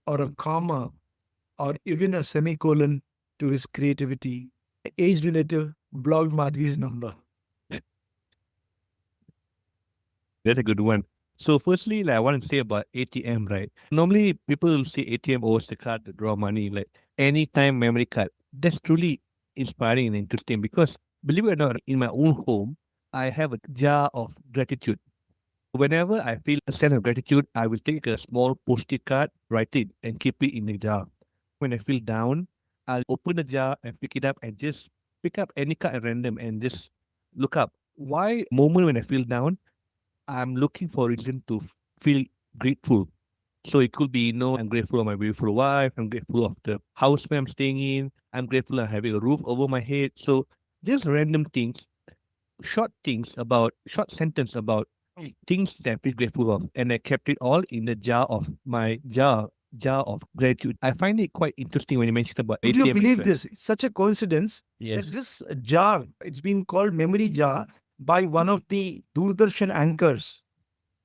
or a comma or even a semicolon to his creativity. Age relative blogged Madhvi's number. That's a good one. So firstly, like I want to say about ATM, right? Normally people will say ATM owes the card to draw money, like anytime memory card. That's truly inspiring and interesting because believe it or not, in my own home, I have a jar of gratitude. Whenever I feel a sense of gratitude, I will take a small post-it card, write it, and keep it in the jar. When I feel down, I'll open the jar and pick it up and just pick up any card at random and just look up. Why moment when I feel down, I'm looking for a reason to feel grateful. So it could be, I'm grateful of my beautiful wife. I'm grateful of the house where I'm staying in. I'm grateful of having a roof over my head. So just random things, short sentence about things that I feel grateful of. And I kept it all in the jar of my jar of gratitude. I find it quite interesting when you mentioned about Would you ATM as believe well. this? It's such a coincidence Yes. that this jar, it's been called memory jar by one of the Doordarshan anchors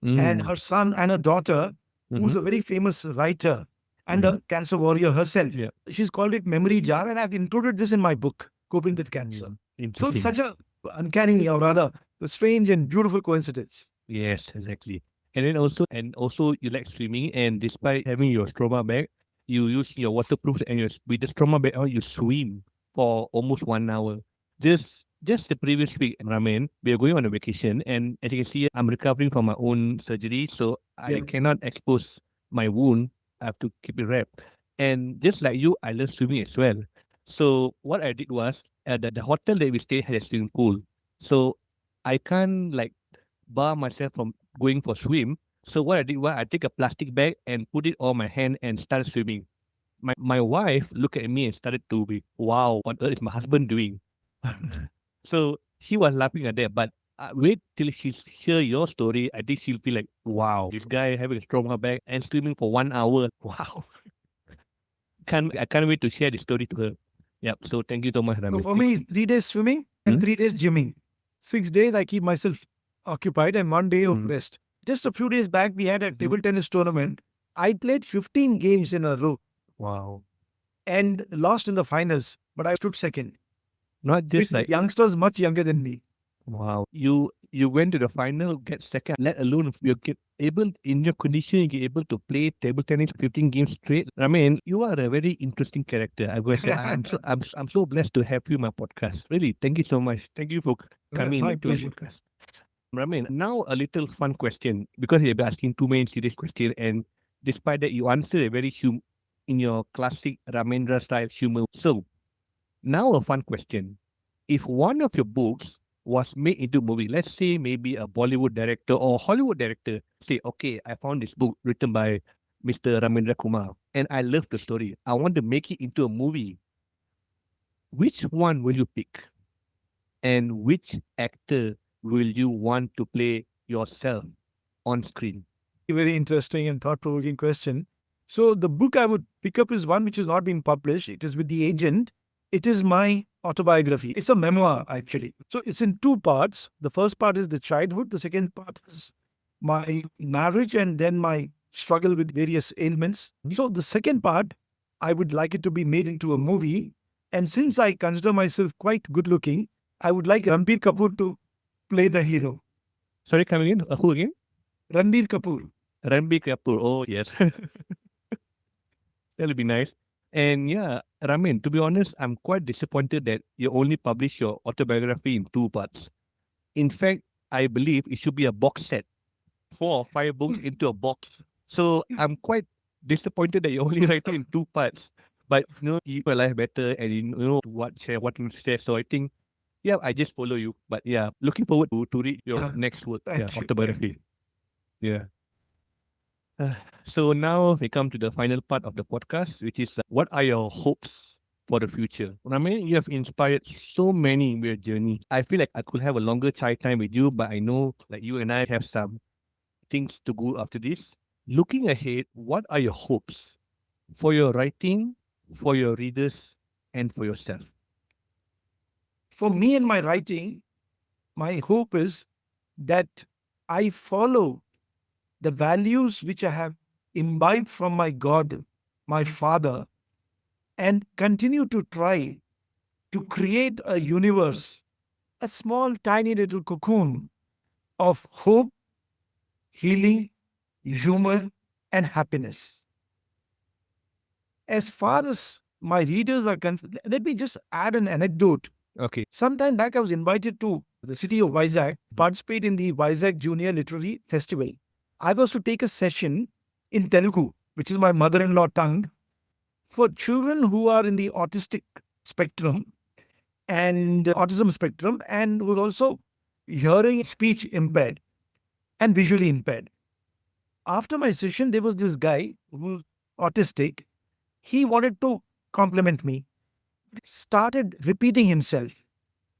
and Mm. her son and her daughter, who's Mm-hmm. a very famous writer and a cancer warrior herself. Yeah. She's called it memory jar, and I've included this in my book, Coping with Cancer. Mm. So it's Interesting. such a uncanny, or rather, a strange and beautiful coincidence. Yes, exactly. And also you like swimming, and despite having your trauma bag, you use your waterproof and with the trauma bag on, you swim for almost 1 hour. Just the previous week, Ramen, we are going on a vacation, and as you can see, I'm recovering from my own surgery, so I Yeah. cannot expose my wound. I have to keep it wrapped. And just like you, I love swimming as well. So what I did was, the hotel that we stayed had a swimming pool. So I can't like bar myself from going for swim. So what I did was I take a plastic bag and put it on my hand and started swimming. My wife looked at me and started to be, wow, what on earth is my husband doing? So she was laughing at that. But wait till she hear your story. I think she'll feel like, wow, this guy having a stronger bag and swimming for 1 hour. Wow. I can't wait to share the story to her. Yep. So thank you so much, So Ramesh. for me, it's 3 days swimming and 3 days gymming. 6 days, I keep myself occupied and 1 day of rest. Just a few days back, we had a table tennis tournament. I played 15 games in a row Wow. and lost in the finals, but I stood second Not just with like youngsters much younger than me. wow, you went to the final, get second. Let alone if you get able in your condition, you get able to play table tennis 15 games straight. I mean, you are a very interesting character. I would say I'm so blessed to have you in my podcast. Really, thank you so much. Thank you for coming My to my pleasure. podcast. Ramin, now a little fun question because you've been asking too many serious questions, and despite that, you answered a very in your classic Ramendra style humor. So now a fun question. If one of your books was made into a movie, let's say maybe a Bollywood director or Hollywood director say, okay, I found this book written by Mr. Ramendra Kumar and I love the story. I want to make it into a movie. Which one will you pick? And which actor will you want to play yourself on screen? Very interesting and thought provoking question. So, the book I would pick up is one which has not been published. It is with the agent. It is my autobiography. It's a memoir, actually. So, it's in two parts. The first part is the childhood, the second part is my marriage, and then my struggle with various ailments. So, the second part, I would like it to be made into a movie. And since I consider myself quite good looking, I would like Ranbir Kapoor to play the hero. Sorry, coming in? Who again? Ranbir Kapoor. Ranbir Kapoor. Oh, yes. That'll be nice. And yeah, Ramin, to be honest, I'm quite disappointed that you only publish your autobiography in two parts. In fact, I believe it should be a box set, 4 or 5 books into a box. So I'm quite disappointed that you only write it in two parts. But you your life better and you know what to share. So I think, yeah, I just follow you. But yeah, looking forward to read your next work, yeah, Thank you. autobiography. Yeah. So now we come to the final part of the podcast, which is what are your hopes for the future? I mean, you have inspired so many in your journey. I feel like I could have a longer chai time with you, but I know like you and I have some things to go after this. Looking ahead, what are your hopes for your writing, for your readers, and for yourself? For me and my writing, My hope is that I follow the values which I have imbibed from my God, my Father, and continue to try to create a universe, a small, tiny little cocoon of hope, healing, humor, and happiness. As far as my readers are concerned, let me just add an anecdote. Okay. Sometime back, I was invited to the city of Vizag, participate in the Vizag Junior Literary Festival. I was to take a session in Telugu, which is my mother in law tongue, for children who are in the autistic spectrum and autism spectrum, and who are also hearing, speech impaired, and visually impaired. After my session, there was this guy who's autistic. He wanted to compliment me, started repeating himself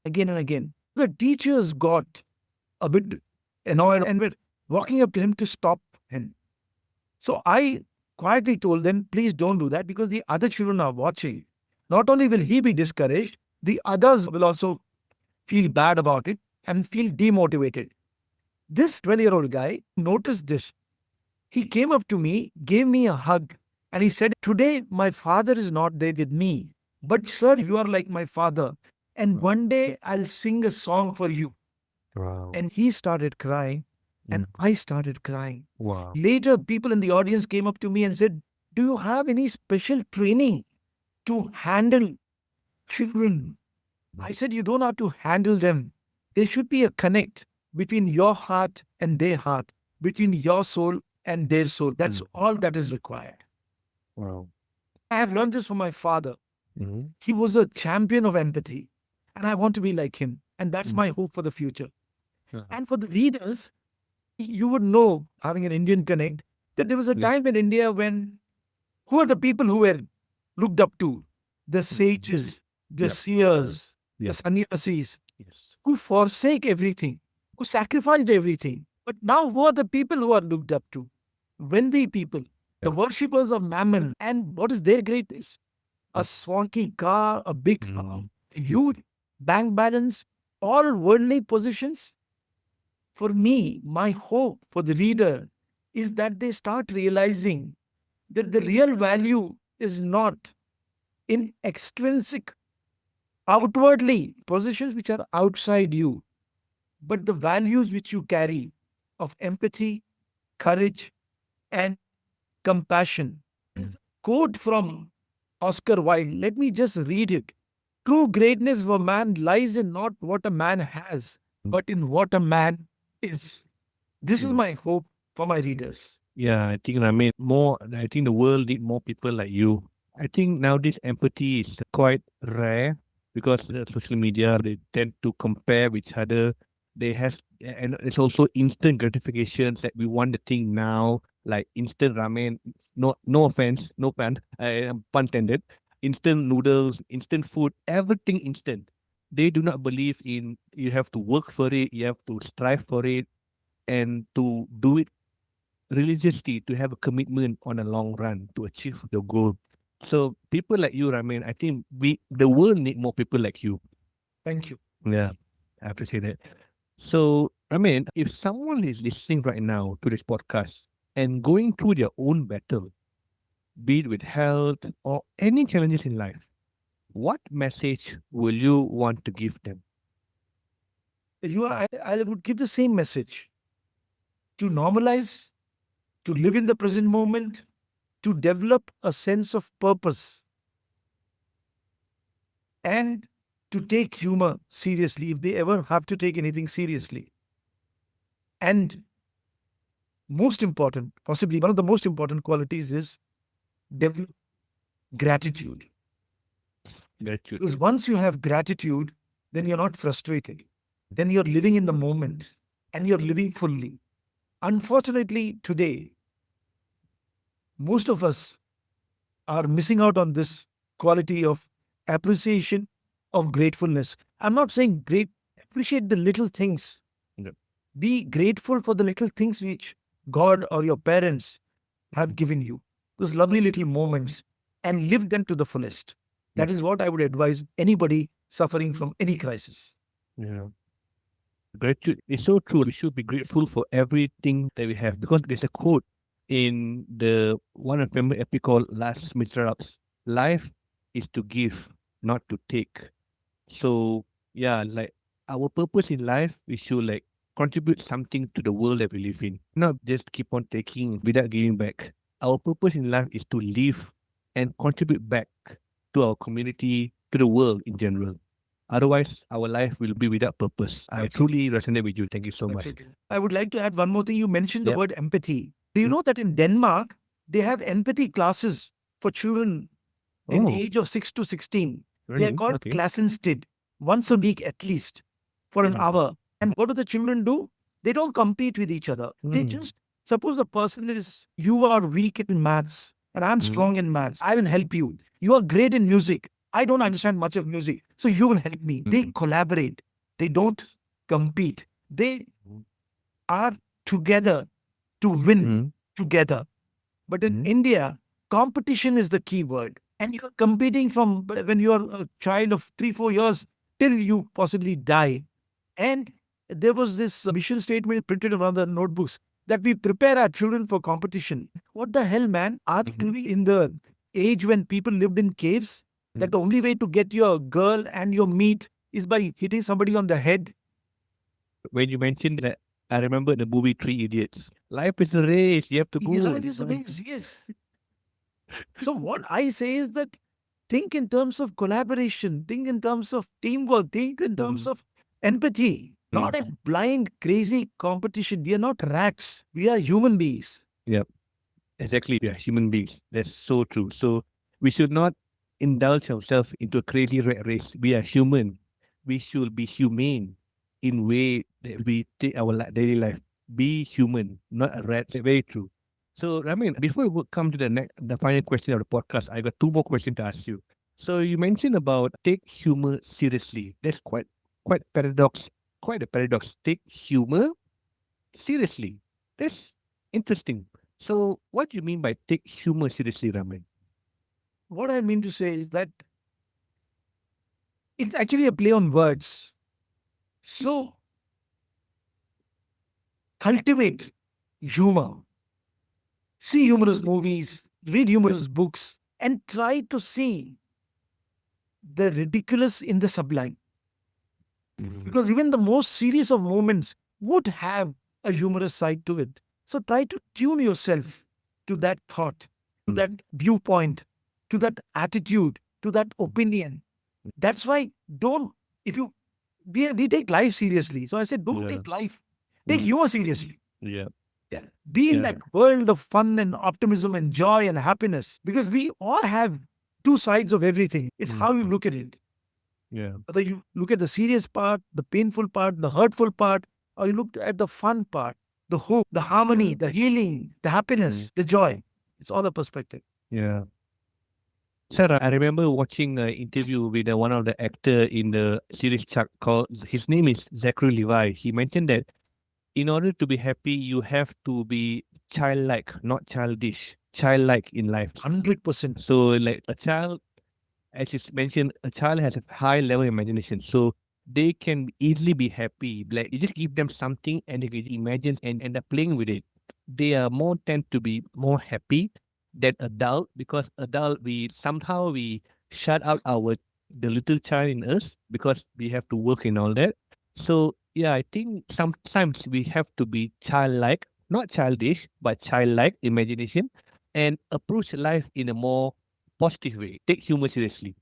again and again. The teachers got a bit annoyed and were walking up to him to stop him. So I quietly told them, please don't do that because the other children are watching. Not only will he be discouraged, the others will also feel bad about it and feel demotivated. This 20-year-old guy noticed this. He came up to me, gave me a hug, and he said, today my father is not there with me. But sir, you are like my father. And one day I'll sing a song for you. Wow. And he started crying, and I started crying. Wow. Later, people in the audience came up to me and said, do you have any special training to handle children? I said, you don't have to handle them. There should be a connect between your heart and their heart, between your soul and their soul. That's all that is required. Wow. I have learned this from my father. Mm-hmm. He was a champion of empathy, and I want to be like him. And that's my hope for the future. And for the readers, you would know, having an Indian connect, that there was a time in India when who are the people who were looked up to? The sages, the seers, the sannyasis, Yes. who forsake everything, who sacrificed everything. But now, who are the people who are looked up to? Wealthy people, the worshippers of Mammon. And what is their greatness? A swanky car, a big, huge bank balance, all worldly positions. For me, my hope for the reader is that they start realizing that the real value is not in extrinsic, outwardly, positions which are outside you, but the values which you carry of empathy, courage, and compassion. Quote from Oscar Wilde. Let me just read it. True greatness for man lies in not what a man has, but in what a man is. This is my hope for my readers. Yeah, I think Ramen, I think the world need more people like you. I think nowadays empathy is quite rare because the social media, they tend to compare with each other. And it's also instant gratifications that we want the thing now, like instant ramen. No offense, no pun intended. Instant noodles, instant food, everything instant. They do not believe in you have to work for it, you have to strive for it, and to do it religiously, to have a commitment on a long run to achieve your goal. So people like you, Ramin, I think the world need more people like you. Thank you. Yeah, I have to say that. So, Ramin, if someone is listening right now to this podcast and going through their own battle, be it with health or any challenges in life, what message will you want to give them? I would give the same message to normalize, to live in the present moment, to develop a sense of purpose, and to take humor seriously if they ever have to take anything seriously. And most important, possibly one of the most important qualities is develop gratitude. Gratitude. Because once you have gratitude, then you're not frustrated. Then you're living in the moment and you're living fully. Unfortunately, today, most of us are missing out on this quality of appreciation, of gratefulness. I'm not saying appreciate the little things. Yep. Be grateful for the little things which God or your parents have given you. Those lovely little moments, and live them to the fullest. That is what I would advise anybody suffering from any crisis. Yeah. Gratitude is so true. We should be grateful for everything that we have because there's a quote in the one of family epic called Last Miserabs. Life is to give, not to take. So yeah, like our purpose in life, we should like contribute something to the world that we live in. Not just keep on taking without giving back. Our purpose in life is to live and contribute back to our community, to the world in general. Otherwise, our life will be without purpose. I truly resonate with you. Thank you so much. Absolutely. I would like to add one more thing. You mentioned the Yep. word empathy. Do you know that in Denmark, they have empathy classes for children in the Oh, age of 6 to 16? They are really? called Okay. Klassenstedt, once a week at least, for an Mm. hour. And what do the children do? They don't compete with each other. They Mm. just, suppose the person is, you are weak in maths and I'm Mm. strong in maths. I will help you. You are great in music. I don't understand much of music. So you will help me. They collaborate. They don't compete. They are together to win Mm. together. But in Mm. India, competition is the key word. And you're competing from when you're a child of 3, 4 years till you possibly die. And there was this mission statement printed on one of the notebooks that we prepare our children for competition. What the hell, man? Are we in the age when people lived in caves? That the only way to get your girl and your meat is by hitting somebody on the head. When you mentioned that, I remember the movie Three Idiots. Life is a race. You have to Yeah, go. life is a race, yes. So what I say is that think in terms of collaboration, think in terms of teamwork, think in terms of empathy, not a blind, crazy competition. We are not rats. We are human beings. Yep. Exactly. We are human beings. That's so true. So we should not indulge ourselves into a crazy rat race. We are human. We should be humane in way that we take our daily life. Be human, not a rat. Very true. So Ramin, before we come to the final question of the podcast, I got two more questions to ask you. So you mentioned about take humor seriously. That's quite paradox. Quite a paradox. Take humor seriously. That's interesting. So, what do you mean by take humor seriously, Raman? What I mean to say is that it's actually a play on words. So cultivate humor, see humorous movies, read Yep. humorous books, and try to see the ridiculous in the sublime. Mhm. Because even the most serious of moments would have a humorous side to it. So try to tune yourself to that thought, to that viewpoint, to that attitude, to that opinion. That's why don't, if you, we take life seriously. So I said, don't Yeah. take life, take humor seriously. Yeah. Yeah. Be in Yeah. that world of fun and optimism and joy and happiness because we all have two sides of everything. It's how you look at it. Yeah. Whether you look at the serious part, the painful part, the hurtful part, or you look at the fun part, the hope, the harmony, the healing, the happiness, the joy. It's all a perspective. Yeah. Sir, I remember watching an interview with one of the actor in the series Chuck called, his name is Zachary Levi. He mentioned that in order to be happy, you have to be childlike, not childish. Childlike in life. 100%. So, like a child, as you mentioned, a child has a high level imagination. So they can easily be happy. Like you just give them something and they can imagine and end up playing with it. They are more tend to be more happy than adult because adult we shut out our the little child in us because we have to work and all that. So yeah, I think sometimes we have to be childlike, not childish, but childlike imagination and approach life in a more positive way. Take humor seriously.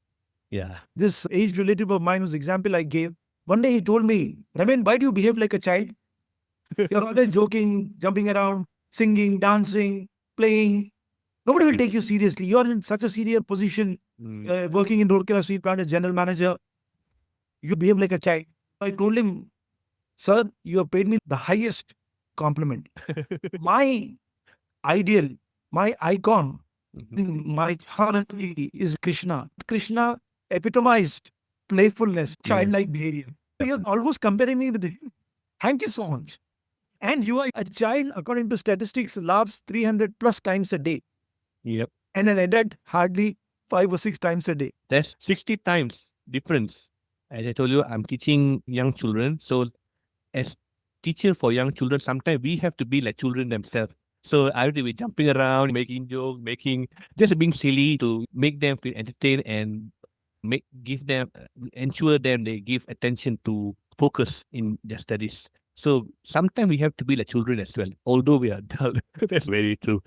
Yeah. This age relative of mine whose example I gave, one day he told me, Ramen, why do you behave like a child? You're always joking, jumping around, singing, dancing, playing. Nobody will take you seriously. You're in such a senior position, Mm. working in Rourkela Street Plant as general manager. You behave like a child. I told him, sir, you have paid me the highest compliment. My ideal, my icon, Mhm. my authority is Krishna. Krishna epitomized playfulness, Yes. childlike behavior. You're almost comparing me with him. Thank you so much. And you are a child, according to statistics, laughs 300 plus times a day, Yep. and an adult hardly 5 or 6 times a day. That's 60 times difference. As I told you, I'm teaching young children. So as teacher for young children, sometimes we have to be like children themselves. So I have to be jumping around, making jokes, just being silly to make them feel entertained and ensure them they give attention to focus in their studies. So sometimes we have to be like children as well, although we are adult. That's very true.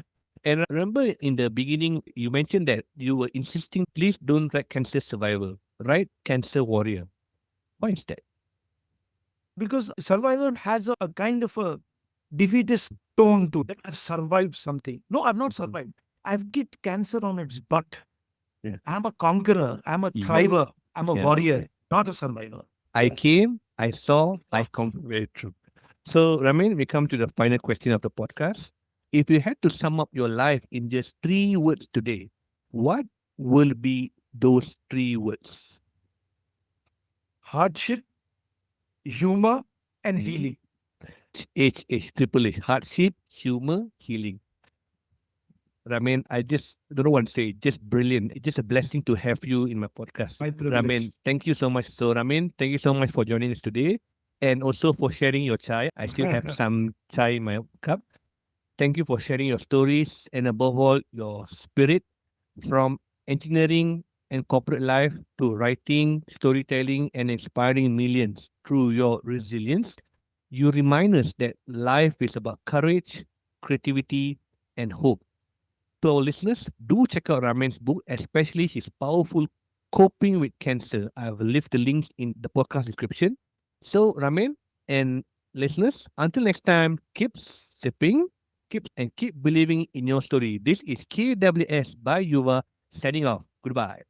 And remember in the beginning, you mentioned that you were insisting, please don't write cancer survivor, write cancer warrior. Why is that? Because survivor has a kind of a defeatist tone to that. I've survived something. No, I've not Mhm. survived. I've get cancer on its butt. Yeah. I'm a conqueror. I'm a Yeah. thriver. I'm a Yeah. warrior, not a survivor. I came, I saw, I conquered. Very true. So, Ramin, we come to the final question of the podcast. If you had to sum up your life in just 3 words today, what will be those 3 words? Hardship, humor, and healing. Triple H, hardship, humor, healing. Ramin, I just don't know what to say. Just brilliant. It's just a blessing to have you in my podcast. My privilege. Ramin, thank you so much. So, Ramin, thank you so much for joining us today and also for sharing your chai. I still have some chai in my cup. Thank you for sharing your stories and above all, your spirit from engineering and corporate life to writing, storytelling, and inspiring millions through your resilience. You remind us that life is about courage, creativity, and hope. To our listeners, do check out Ramen's book, especially his powerful Coping with Cancer. I will leave the links in the podcast description. So, Ramen and listeners, until next time, keep sipping, keep believing in your story. This is KWS by Yuva signing off. Goodbye.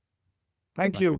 Thank you.